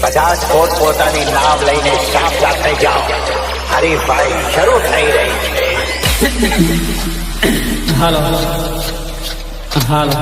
બધા જ પોતપોતાની નામ લઈને સાફ સાથે જાઓ. હરીફાઈ શરૂ થઈ રહી છે. હાલો હાલો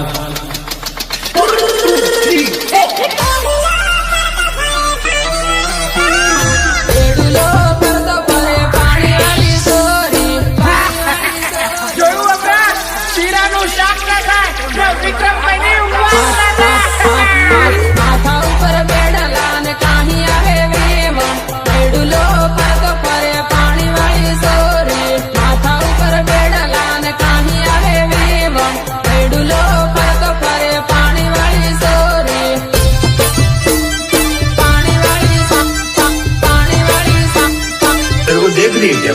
દેખ લીજે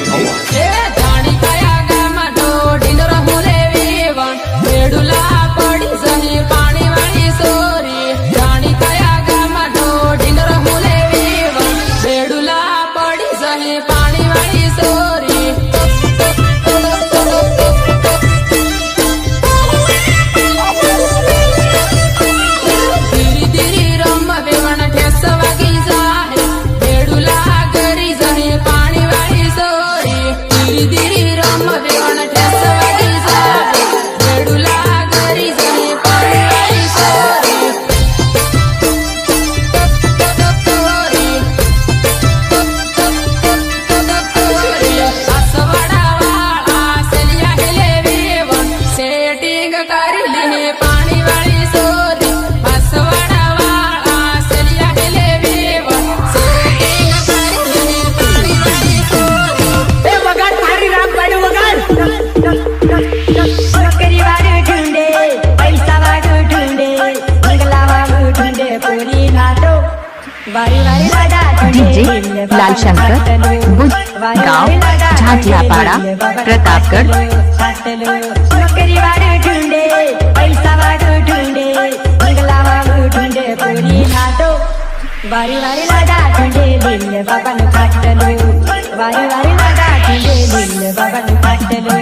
डीजे लाल शंकर बुध गांव झाटियापाड़ा प्रतापगढ़ नौकरी वाले ढूंढे पैसा वाले ढूंढे बंगला वाले ढूंढे पूरी नाटो वारी वारी लाडा ढूंढे दिल बाबा ने काटलो वारी वारी लाडा ढूंढे दिल बाबा ने काटलो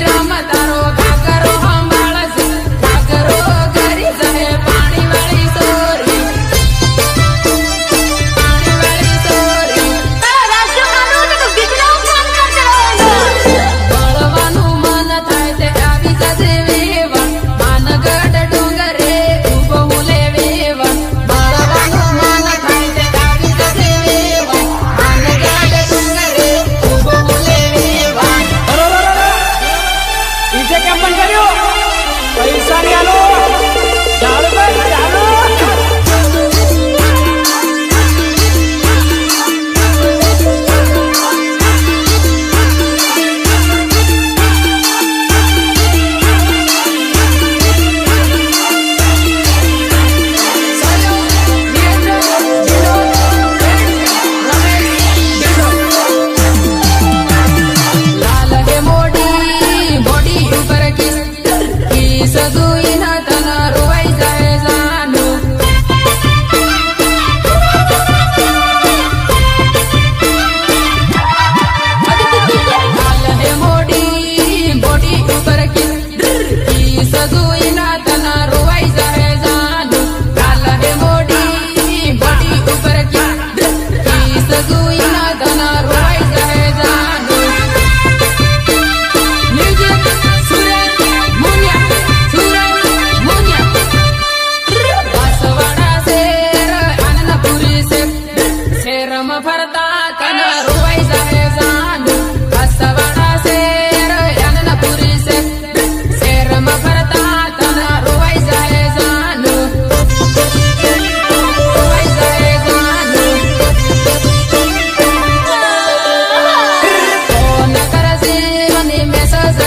રમત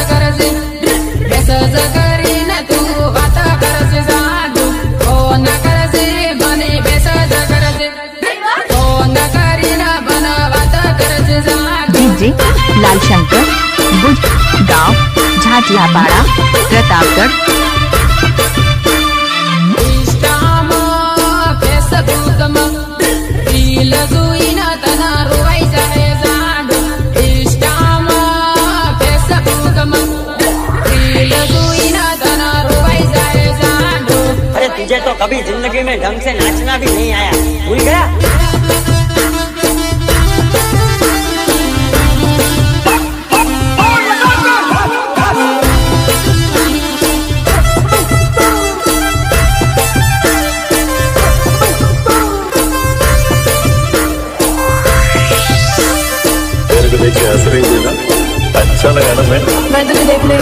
करजे मेसेज કરીને તું વાત કરજે સાધુ ફોન કરજે મને મેસેજ કરજે ફોન કરીને મને વાત કરજે સાધુ डीजे लाल शंकर बुध गांव झाटियापाड़ा प्रतापगढ़ ઇન્સ્ટામાં ફેસબુકમાં રીલ જોઈને તને રોવાઈ જાય સાધુ ઇન્સ્ટામાં ફેસબુકમાં રીલ જોઈને તને રોવાઈ જાય સાધુ अरे तुझे तो कभी जिंदगी में ढंग से नाचना भी नहीं आया, भूल गया। तेरे को देख के हंस रही थी ना, अच्छा लगा ना मैं मैं तुझे देखने